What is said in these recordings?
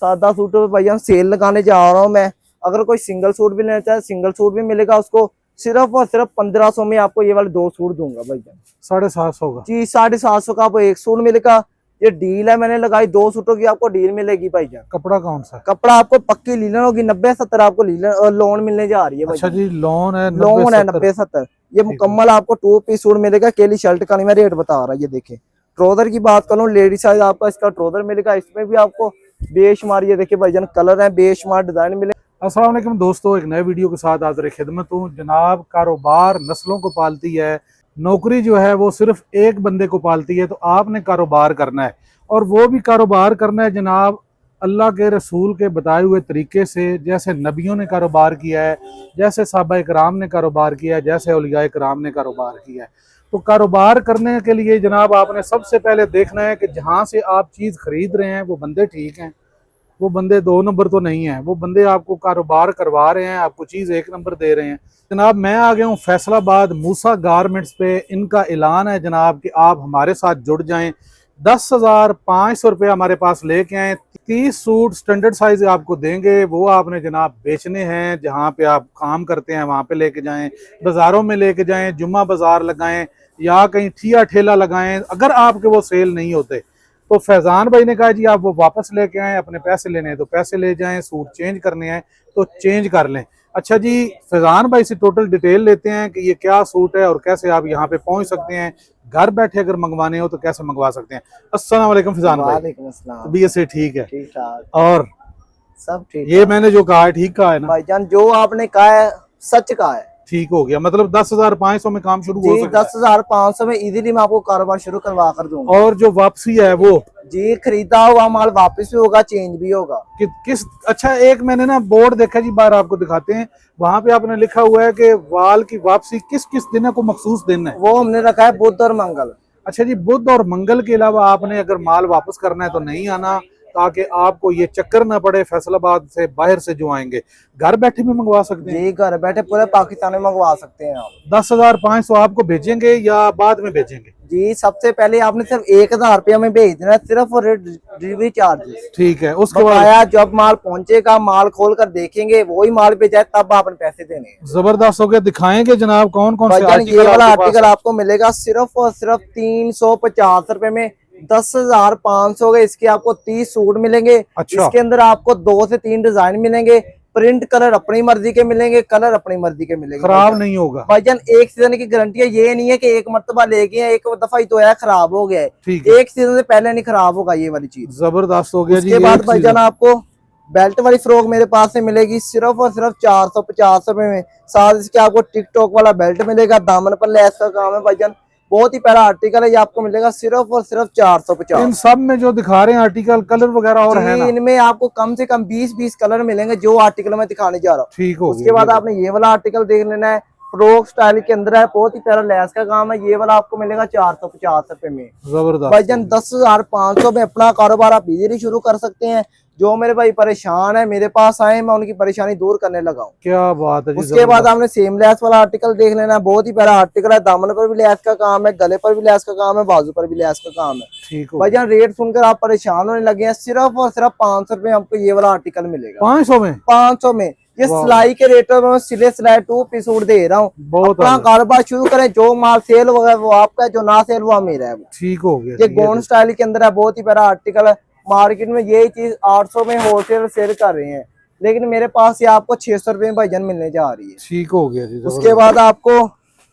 सादा सूट पे भाईजान सेल लगाने जा रहा हूँ मैं। अगर कोई सिंगल सूट भी लेना चाहे सिंगल सूट भी मिलेगा उसको। सिर्फ और सिर्फ 1500 में आपको ये वाले 2 सूट दूंगा भाईजान। 750 का जी 750 का आपको 1 सूट मिलेगा। ये डील है, मैंने लगाई 2 सूटों की आपको डील मिलेगी भाईजान। कपड़ा कौन सा है? कपड़ा आपको पक्की लीलन होगी, 90-70 आपको लीलन और लोन मिलने जा रही है अच्छा भाईजान। जी, लोन है लोन है 90-70। 90-70। ये मुकम्मल आपको 2 पीस सूट मिलेगा। केली शर्ट का नहीं मैं रेट बता रहा, ये देखे। ट्राउजर की बात करूँ, लेडी साइज आपका इसका ट्राउजर मिलेगा। इसमें भी आपको बेशुमार, ये देखिए भाईजान कलर है, बेशुमार डिजाइन मिले। अस्सलाम वालेकुम दोस्तों, एक नए वीडियो के साथ हाजिर खिदमत हूँ जनाब। कारोबार नस्लों को पालती है, नौकरी जो है वो सिर्फ एक बंदे को पालती है। तो आपने कारोबार करना है, और वो भी कारोबार करना है जनाब अल्लाह के रसूल के बताए हुए तरीके से, जैसे नबियों ने कारोबार किया है, जैसे साहबा कराम ने कारोबार किया है, जैसे औलिया कराम ने कारोबार किया है। तो कारोबार करने के लिए जनाब आपने सबसे पहले देखना है कि जहाँ से आप चीज़ खरीद रहे हैं वो बंदे ठीक हैं, वो बंदे 2 नंबर तो नहीं है, वो बंदे आपको कारोबार करवा रहे हैं, आपको चीज़ 1 नंबर दे रहे हैं। जनाब मैं आ गया हूँ फैसलाबाद मूसा गारमेंट्स पे। इनका ऐलान है जनाब कि आप हमारे साथ जुड़ जाएं। 10,500 रुपये हमारे पास लेके आए, 30 सूट स्टैंडर्ड साइज आपको देंगे। वो आपने जनाब बेचने हैं, जहाँ पे आप काम करते हैं वहाँ पे लेके जाएं, बाज़ारों में लेके जाएं, जुम्मा बाज़ार लगाएं या कहीं ठिया ठेला लगाएं। अगर आपके वो सेल नहीं होते तो फैज़ान भाई ने कहा जी आप वो वापस लेके आएँ, अपने पैसे लेने हैं तो पैसे ले जाएं, सूट चेंज करने हैं तो चेंज कर लें। अच्छा जी, फैज़ान भाई से टोटल डिटेल लेते हैं कि ये क्या सूट है और कैसे आप यहाँ पे पहुँच सकते हैं। घर बैठे अगर मंगवाने हो तो कैसे मंगवा सकते हैं। अस्सलाम वालेकुम फैज़ान भाई। वालेकुम अस्सलाम। तबीयत से ठीक है? ठीक ठाक, और सब ठीक। ये मैंने जो कहा है ठीक कहा है ना भाईजान जो आपने कहा है सच कहा है। ठीक हो गया, मतलब 10,500 में काम शुरू हो जी सकता है। 10,500 में इजीली मैं आपको कारोबार शुरू करवा कर दूंगा। और जो वापसी है वो जी खरीदा हुआ माल वापस भी होगा, चेंज भी होगा। किस अच्छा, एक मैंने ना बोर्ड देखा जी, बाहर आपको दिखाते हैं, वहां पे आपने लिखा हुआ है कि वाल की वापसी किस किस दिन है, को मखसूस दिन है। वो हमने रखा है बुध और मंगल। अच्छा जी, बुध और मंगल के अलावा आपने अगर माल वापस करना है तो नहीं आना, ताकि आपको ये चक्कर ना पड़े फैसलाबाद से बाहर से जो आएंगे। घर बैठे भी मंगवा सकते हैं जी घर बैठे पूरे पाकिस्तान में मंगवा सकते हैं आप। 10,500 आपको भेजेंगे या बाद में भेजेंगे? जी सबसे पहले आपने सिर्फ 1,000 रुपया में भेज देना है, सिर्फ और डिलीवरी चार्जेस। ठीक है, उसके बाद बकाया जब माल पहुंचेगा, माल खोल कर देखेंगे, वही माल पे जाए तब आपने पैसे देने हैं। जबरदस्त हो गया। दिखाएंगे जनाब कौन कौन से भाईजान ये वाला आर्टिकल आर्टिकल आपको मिलेगा सिर्फ और सिर्फ 350 रुपए में। 10,500 के इसके आपको 30 सूट मिलेंगे। अच्छा। इसके अंदर आपको 2 से 3 डिजाइन मिलेंगे। प्रिंट कलर अपनी मर्जी के मिलेंगे, कलर अपनी मर्जी के मिलेंगे। खराब नहीं होगा भाईजान एक सीजन की गारंटी है, ये नहीं है कि एक मरतबा ले गए एक दफा ही तो है खराब हो गया है। ठीक है, एक सीजन से पहले नहीं खराब होगा ये वाली चीज। जबरदस्त हो गया जी। उसके बाद भाईजान आपको बेल्ट वाली फ्रॉक मेरे पास से मिलेगी सिर्फ और सिर्फ 450 रुपए में। साथ इसके आपको टिकटॉक वाला बेल्ट मिलेगा, दामन पर लेस का काम है भाईजान, बहुत ही प्यारा आर्टिकल है। ये आपको मिलेगा सिर्फ और सिर्फ 450। इन सब में जो दिखा रहे हैं आर्टिकल, कलर वगैरह और है ना? इनमें आपको कम से कम 20-20 कलर मिलेंगे जो आर्टिकल मैं दिखाने जा रहा हूँ। ठीक हो उसके बाद आपने ये वाला आर्टिकल देख लेना है, फ्रॉक स्टाइल के अंदर है, बहुत ही प्यारा लेस का काम है। ये वाला आपको मिलेगा 450 रुपए में। जबरदस्त भाईजान 10,500 में अपना कारोबार आप इजीली शुरू कर सकते हैं। जो मेरे भाई परेशान है मेरे पास आए, मैं उनकी परेशानी दूर करने लगा हूँ। क्या बात है जी। उसके बाद आपने सेम लेस वाला आर्टिकल देख लेना है, बहुत ही प्यारा आर्टिकल है। दामन पर भी लेस का काम है, गले पर भी लेस का काम है, बाजू पर भी लेस का काम है। ठीक हो भाईजान रेट सुनकर आप परेशान होने लगे हैं, सिर्फ और सिर्फ 500 रुपए आपको ये वाला आर्टिकल मिलेगा। 500 में? 500 में ये सिलाई के रेटों में सिले सिलाई 2 पीस सूट दे रहा हूँ। अपना कारोबार शुरू करें, जो माल सेल होगा वो आपका है, जो ना सेल वो मेरा है। ठीक हो गया। ये गोंड स्टाइल के अंदर है, बहुत ही प्यारा आर्टिकल है। मार्केट में यही चीज 800 में होलसेल सेल कर रहे हैं, लेकिन मेरे पास ये आपको 600 रुपए में भाईजान मिलने जा रही है। ठीक हो गया जी। उसके बाद आपको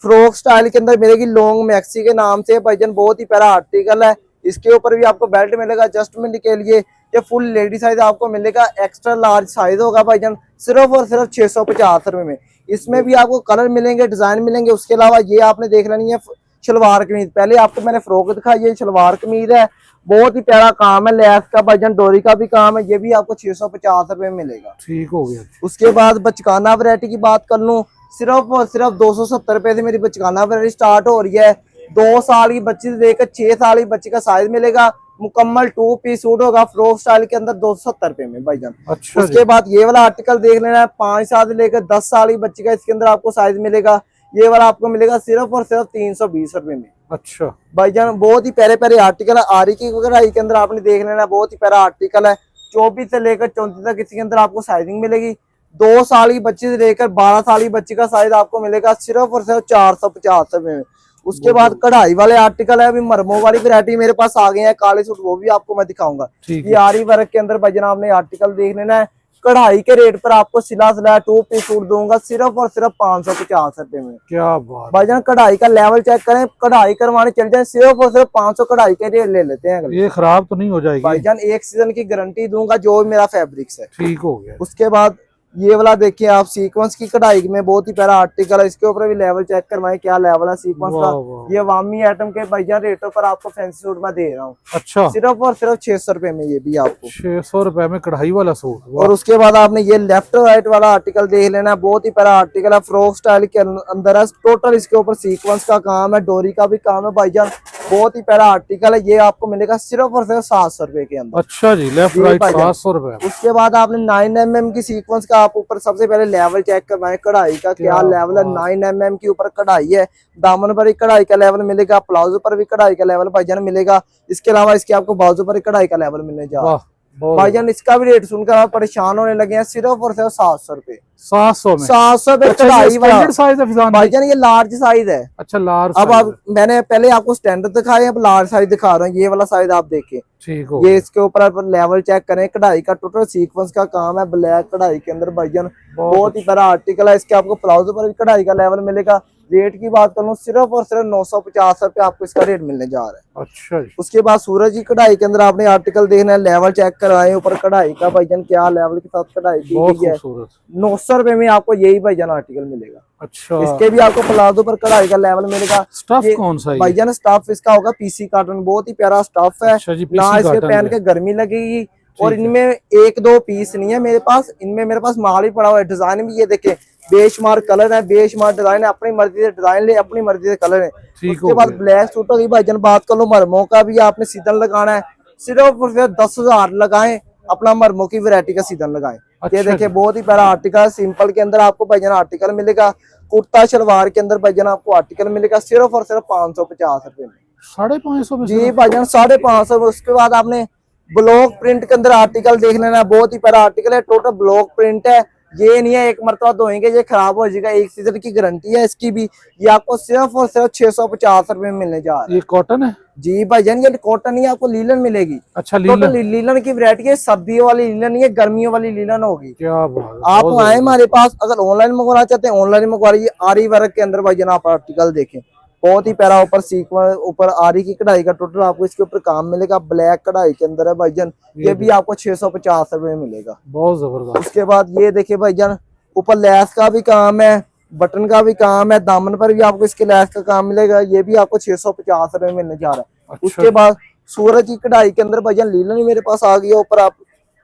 फ्रॉक स्टाइल के अंदर मिलेगी लॉन्ग मैक्सी के नाम से भाईजान, बहुत ही प्यारा आर्टिकल है। इसके ऊपर भी आपको बेल्ट मिलेगा एडजस्टमेंट के लिए। ये फुल लेडी साइज आपको मिलेगा, एक्स्ट्रा लार्ज साइज होगा भाईजान, सिर्फ और सिर्फ 650 रुपए में। इसमें भी आपको कलर मिलेंगे, डिजाइन मिलेंगे। उसके अलावा ये आपने देख लेनी है शलवार कमीज। पहले आपको मैंने फ्रॉक दिखाई, ये शलवार कमीज है, बहुत ही प्यारा काम है, लेस का भाईजान डोरी का भी काम है। ये भी आपको 650 रुपए में मिलेगा। ठीक हो गया। उसके बाद बचकाना वैरायटी की बात कर लूं, सिर्फ और सिर्फ 270 रुपए से मेरी बचकाना वैरायटी स्टार्ट हो रही है। 2 साल की बच्ची से लेकर 6 साल की बच्ची का साइज मिलेगा। मुकम्मल 2 पीस सूट होगा फ्रॉक स्टाइल के अंदर 270 रुपए में भाईजान। अच्छा। उसके बाद ये वाला आर्टिकल देख लेना है, 5 साल से लेकर 10 साल की बच्ची का इसके अंदर आपको साइज मिलेगा। ये वाला आपको मिलेगा सिर्फ और सिर्फ 320 रुपए में। अच्छा भाईजान बहुत ही प्यारे प्यारे आर्टिकल है। आरी की वगैरह के अंदर आपने देख लेना, बहुत ही प्यारा आर्टिकल है। 24 से लेकर 34 तक इसके अंदर आपको साइजिंग मिलेगी। 2 साल की बच्ची से लेकर 12 साल की बच्ची का साइज आपको मिलेगा सिर्फ और सिर्फ 450 रुपए में। उसके बाद कढ़ाई वाले आर्टिकल है, अभी मरमो वाली वैरायटी मेरे पास आ गए हैं, काले सूट, वो भी आपको मैं दिखाऊंगा। ये आरी वर्क के अंदर भाईजान आपने आर्टिकल देख लेना है। कढ़ाई के रेट पर आपको सिला सिलाया 2 पीस सूट दूंगा सिर्फ और सिर्फ 550 रुपए में। क्या बात भाईजान कढ़ाई का लेवल चेक करें, कढ़ाई करवाने चल जाए सिर्फ और सिर्फ 500 कढ़ाई के रेट ले लेते हैं। ये खराब तो नहीं हो जाएगी भाईजान 1 सीजन की गारंटी दूंगा जो मेरा फैब्रिक्स है। ठीक हो गया। उसके बाद ये वाला देखिए आप, सीक्वेंस की कढ़ाई में बहुत ही प्यारा आर्टिकल है, इसके ऊपर भी लेवल चेक करवाएं क्या लेवल है सीक्वेंस का। ये वामी आइटम के भाईजान रेटों पर आपको फैंसी सूट मैं दे रहा हूँ। अच्छा, सिर्फ और सिर्फ 600 रुपए में, ये भी आपको 600 रुपए में कढ़ाई वाला सूट। और उसके बाद आपने ये लेफ्ट राइट वाला आर्टिकल देख लेना, बहुत ही प्यारा आर्टिकल है, फ्रॉक स्टाइल के अंदर है। टोटल इसके ऊपर सीक्वेंस का काम है, डोरी का भी काम है भाईजान, बहुत ही प्यारा आर्टिकल है। ये आपको मिलेगा सिर्फ और सिर्फ 700 रुपए के अंदर। अच्छा जी, लेफ्ट राइट 700 रुपए। उसके बाद आपने 9mm की सीक्वेंस का आप ऊपर सबसे पहले लेवल चेक करवाएं कढ़ाई का क्या लेवल है। 9mm की ऊपर कढ़ाई है, दामन पर ही कढ़ाई का लेवल मिलेगा, प्लाजो पर भी कढ़ाई का लेवल भाईजान मिलेगा। इसके अलावा इसके आपको बाजू पर ही कढ़ाई का लेवल मिलने जा रहा है भाईजान। इसका भी रेट सुनकर आप परेशान होने लगे हैं, सिर्फ और सिर्फ 700 रुपए। 700 में 700 में कढ़ाई वाला साइज है भाईजान, ये लार्ज साइज है। अच्छा, लार्ज। अब आप, मैंने पहले आपको स्टैंडर्ड दिखाए, अब लार्ज साइज दिखा रहा हूँ, ये वाला साइज आप देखें। ठीक हो। ये इसके ऊपर आप लेवल चेक करें, कढ़ाई का टोटल सीक्वेंस का काम है, ब्लैक कढ़ाई के अंदर भाईजान, बहुत ही बड़ा आर्टिकल है। इसके आपको प्लाजो पर भी कढ़ाई का लेवल मिलेगा। रेट की बात करूं सिर्फ और सिर्फ 950 रुपए आपको इसका रेट मिलने जा रहा है। अच्छा जी। उसके बाद सूरज की कढ़ाई के अंदर आपने आर्टिकल देखना है, लेवल चेक करवाए ऊपर कढ़ाई का भाईजान, क्या लेवल के साथ कढ़ाई की गई है। 900 रुपए में आपको यही भाईजान आर्टिकल मिलेगा। अच्छा, इसके भी आपको प्लाजो पर कढ़ाई का लेवल मिलेगा। स्टफ कौन सा है भाईजान? स्टफ इसका होगा पीसी कॉटन, बहुत ही प्यारा स्टफ है। अच्छा जी, ना इसके पहन के गर्मी लगेगी। और इनमें 1-2 पीस नहीं है मेरे पास, इनमें मेरे पास माल ही पड़ा हुआ है। डिजाइन भी ये देखें, बेशुमार कलर है, बेशुमार डिजाइन है, अपनी मर्जी से डिजाइन ले, अपनी मर्जी से कलर है। उसके बाद ब्लैक सूटों की भाईजान बात कर लो, मरमों का भी आपने सीजन लगाना है, सिर्फ 10,000 लगाएं, अपना मरमों की वैरायटी का सीजन लगाएं। ये देखिए बहुत ही प्यारा आर्टिकल, सिंपल के अंदर आपको भाईजान आर्टिकल मिलेगा। कुर्ता शलवार के अंदर भाईजान आपको आर्टिकल मिलेगा सिर्फ और सिर्फ 550 रुपए में। 550 जी भाईजान, 550। उसके बाद आपने ब्लॉक प्रिंट के अंदर आर्टिकल देख लेना, बहुत ही प्यारा आर्टिकल है, टोटल ब्लॉक प्रिंट है। ये नहीं है एक मरतबा धोएंगे ये खराब हो जाएगा, 1 सीजन की गारंटी है इसकी भी। ये आपको सिर्फ और सिर्फ 650 रुपए में मिलने जा रहा है। ये कॉटन है जी भाईजान, ये कॉटन ही आपको लीलन मिलेगी। अच्छा, टोटल लीलन की वैरायटी है, सर्दियों वाली लीलन नहीं है, गर्मियों वाली लीलन होगी। क्या बात, आप आए हमारे पास, अगर ऑनलाइन मंगवाना चाहते हैं ऑनलाइन मंगवा लीजिए। आरी वर्क के अंदर भाईजान आप आर्टिकल देखें, बहुत ही प्यारा, ऊपर सीक्वेंस, ऊपर आरी की कढ़ाई का टोटल आपको इसके ऊपर काम मिलेगा, ब्लैक कढ़ाई के अंदर है भाईजान। ये भी आपको 650 रुपए में मिलेगा, बहुत जबरदस्त। उसके बाद ये देखिए भाईजान, ऊपर लैस का भी काम है, बटन का भी काम है, दामन पर भी आपको इसके लैस का काम मिलेगा। ये भी आपको 650 रुपए में मिलने जा रहा है। अच्छा। उसके बाद सूरज की कढ़ाई के अंदर भाईजान लीलन मेरे पास आ गई है, ऊपर आप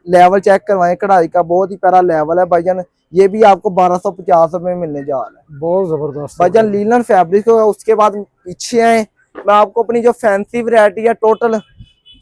लेवल चेक करवाएं कढ़ाई का, बहुत ही प्यारा लेवल है भाईजान। ये भी आपको 1250 रुपए में मिलने जा रहा है, बहुत जबरदस्त भाईजान, लीलन फैब्रिक होगा। उसके बाद पीछे आए, मैं आपको अपनी जो फैंसी वैरायटी है, टोटल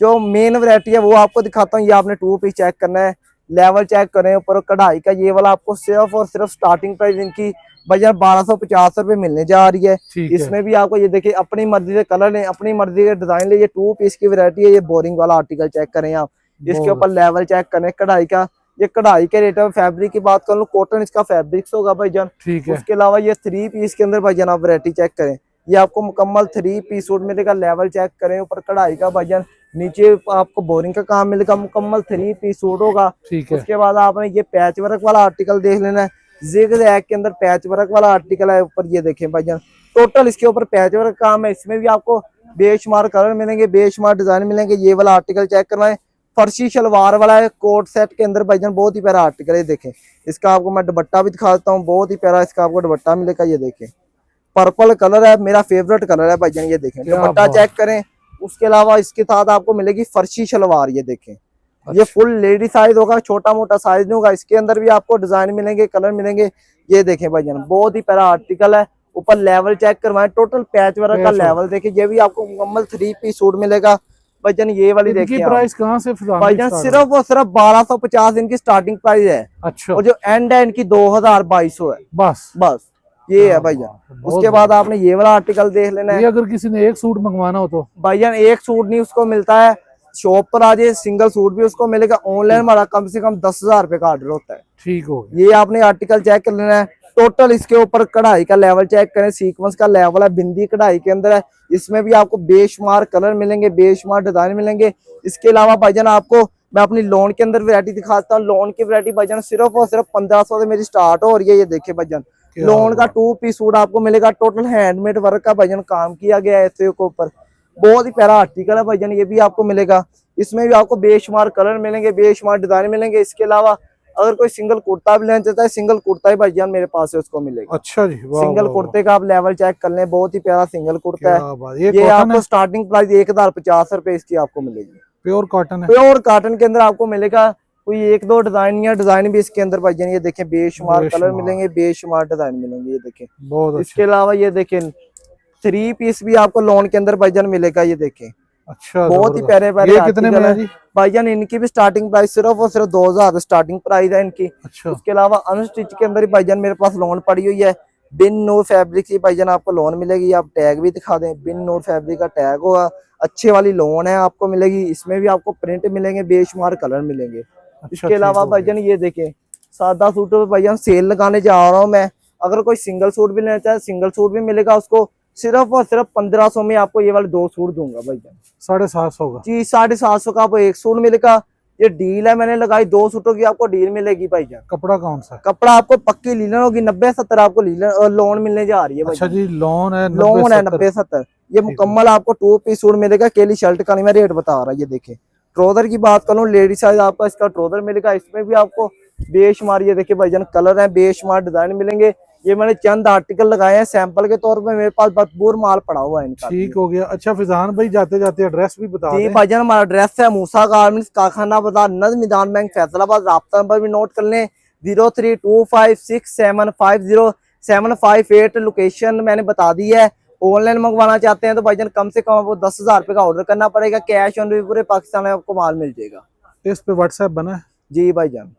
जो मेन वैरायटी है वो आपको दिखाता हूँ। ये आपने 2 पीस चेक करना है, लेवल चेक करें ऊपर कढ़ाई का। ये वाला आपको सिर्फ और सिर्फ स्टार्टिंग प्राइस इनकी भाईजान 1250 रुपए मिलने जा रही है। इसमें भी आपको ये देखिए, अपनी मर्जी से कलर लें, अपनी मर्जी के डिजाइन ले। ये 2 पीस की वैरायटी है। ये बोरिंग वाला आर्टिकल चेक करें आप, इसके ऊपर लेवल चेक करें कढ़ाई का। ये कढ़ाई के रेट में फैब्रिक की बात करूँ, कॉटन इसका फैब्रिक्स होगा भाईजान। उसके अलावा ये 3 पीस के अंदर भाईजान आप वैरायटी चेक करें, ये आपको मुकम्मल 3 पीस सूट मिलेगा। लेवल चेक करें ऊपर कढ़ाई का भाईजान, नीचे आपको बोरिंग का काम मिलेगा, मुकम्मल 3 पीस सूट होगा। उसके बाद आपने ये पैच वर्क वाला आर्टिकल देख लेना है, ज़िग-ज़ैग के अंदर पैच वर्क वाला आर्टिकल है ऊपर, ये देखें भाईजान, टोटल इसके ऊपर पैच वर्क काम है। इसमें भी आपको बेशुमार कलर मिलेंगे, बेशुमार डिजाइन मिलेंगे। ये वाला आर्टिकल चेक करवाएं, फर्शी शलवार वाला है, कोट सेट के अंदर भाईजान, बहुत ही प्यारा आर्टिकल है। देखें, इसका आपको मैं दुपट्टा भी दिखा देता हूँ, बहुत ही प्यारा इसका आपको दुपट्टा मिलेगा। ये देखें, पर्पल कलर है, मेरा फेवरेट कलर है भाईजान। ये देखें, दुपट्टा चेक करें। उसके अलावा इसके साथ आपको मिलेगी फर्शी शलवार, ये देखें। अच्छा। ये फुल लेडी साइज होगा, छोटा मोटा साइज नहीं होगा। इसके अंदर भी आपको डिजाइन मिलेंगे, कलर मिलेंगे। ये देखें भाईजान, बहुत ही प्यारा आर्टिकल है। ऊपर लेवल चेक करवाएं, टोटल पैच वर्क का लेवल देखिए। ये भी आपको मुकम्मल 3 पीस सूट मिलेगा भाईजान। ये वाली देखिए, प्राइस कहाँ से भाईजान? सिर्फ और सिर्फ 1250 इनकी स्टार्टिंग प्राइस है। अच्छा, और जो एंड है इनकी 2200 है, बस ये है भाईजान। उसके बाद आपने ये वाला आर्टिकल देख लेना है। ये अगर किसी ने एक सूट मंगवाना हो तो भाईजान, एक सूट नहीं, उसको मिलता है शॉप पर आ जाए, सिंगल सूट भी उसको मिलेगा। ऑनलाइन हमारा कम से कम 10,000 रुपए का ऑर्डर होता है। ठीक हो गया। ये आपने आर्टिकल चेक कर लेना है। टोटल इसके ऊपर कढ़ाई का लेवल चेक करें, सीक्वेंस का लेवल है, बिंदी कढ़ाई के अंदर है। इसमें भी आपको बेशुमार कलर मिलेंगे, बेशुमार डिजाइन मिलेंगे। इसके अलावा भाईजान आपको मैं अपनी लोन के अंदर वैरायटी दिखाता हूँ। लोन की वैरायटी भाईजान सिर्फ और सिर्फ 1500 से मेरी स्टार्ट हो रही है। ये देखिए भाईजान, लोन का 2 पीस सूट आपको मिलेगा। टोटल हैंडमेड वर्क का भाईजान काम किया गया है इसके ऊपर। बहुत ही प्यारा आर्टिकल है भाईजान, ये भी आपको मिलेगा। इसमें भी आपको बेशुमार कलर मिलेंगे, बेशुमार डिजाइन मिलेंगे। इसके अलावा अगर कोई सिंगल कुर्ता भी लेना चाहता है, सिंगल कुर्ता ही भाईजान मेरे पास है, उसको मिलेगा। अच्छा जी, वाह सिंगल वाह, कुर्ते का आप लेवल चेक कर लें, बहुत ही प्यारा सिंगल कुर्ता है। क्या बात। ये ये कॉटन आपको है, स्टार्टिंग प्राइस 1050 रुपए इसकी आपको मिलेगी। प्योर कॉटन है। प्योर कॉटन के अंदर आपको मिलेगा। कोई एक दो डिजाइन या डिजाइन भी इसके अंदर भाईजान ये देखें, बेशुमार कलर मिलेंगे, बेशुमार डिजाइन मिलेंगे। ये देखें, बहुत इसके अलावा ये देखें 3 पीस भी आपको लोन के अंदर भाईजान मिलेगा। ये देखें, अच्छा, बहुत ही प्यारे प्यारे ये कितने में है जी? भाईजान इनकी भी स्टार्टिंग प्राइस सिर्फ और सिर्फ 2000 स्टार्टिंग प्राइस है इनकी। अच्छा, उसके अलावा अनस्टिच के अंदर ही भाईजान मेरे पास लोन पड़ी हुई है। बिन नूर फैब्रिक की भाईजान आपको लोन मिलेगी। आप टैग भी दिखा दें, बिन नूर फैब्रिक का टैग होगा। अच्छे वाली लोन है आपको मिलेगी। इसमें भी आपको प्रिंट मिलेंगे, बेशुमार कलर मिलेंगे। इसके अलावा भाईजान ये देखें, सादा सूटों पे भाईजान सेल लगाने जा रहा हूँ मैं। अगर कोई सिंगल सूट भी लेना चाहे, सिंगल सूट भी मिलेगा उसको। सिर्फ और सिर्फ 1500 में आपको ये वाले 2 सूट दूंगा भाईजान। 750 का जी, 750 का आपको एक सूट मिलेगा। ये डील है, मैंने लगाई 2 सूटों की आपको डील मिलेगी भाईजान। कपड़ा कौन सा है? कपड़ा आपको पक्की लीलन होगी, 90-70 आपको लीलन लोन मिलने जा रही है अच्छा भाईजान। जी, लोन है लोन है 90-70। 90-70। ये मुकम्मल आपको 2 पीस सूट मिलेगा। केली शर्ट का नहीं मैं रेट बता रहा। ये देखिए, ट्राउजर की बात करूँ, लेडीज साइज आपका इसका ट्राउजर मिलेगा। इसमें भी आपको बेशुमार ये देखिए भाईजान कलर है, बेशुमार डिजाइन मिलेंगे। ये मैंने चंद आर्टिकल लगाए हैं सैंपल के तौर पे, मेरे पास भरपूर माल पड़ा हुआ है इनका। ठीक हो गया। अच्छा फिजान भाई, जाते जाते एड्रेस भी बता जी दें। भाईजान, हमारा एड्रेस है मूसा गारमेंट्स, कारखाना बाजार, नज़्म मैदान बैंक, फैसलाबाद। राब्ता नंबर भी नोट कर लें, 032567507558। लोकेशन मैंने बता दी है। ऑनलाइन मंगवाना चाहते हैं तो भाईजान कम से कम आपको 10,000 रुपए का ऑर्डर करना पड़ेगा। कैश ऑन डिलीवरी पूरे पाकिस्तान में आपको माल मिल जाएगा। इस पे व्हाट्सएप बना है? जी भाईजान।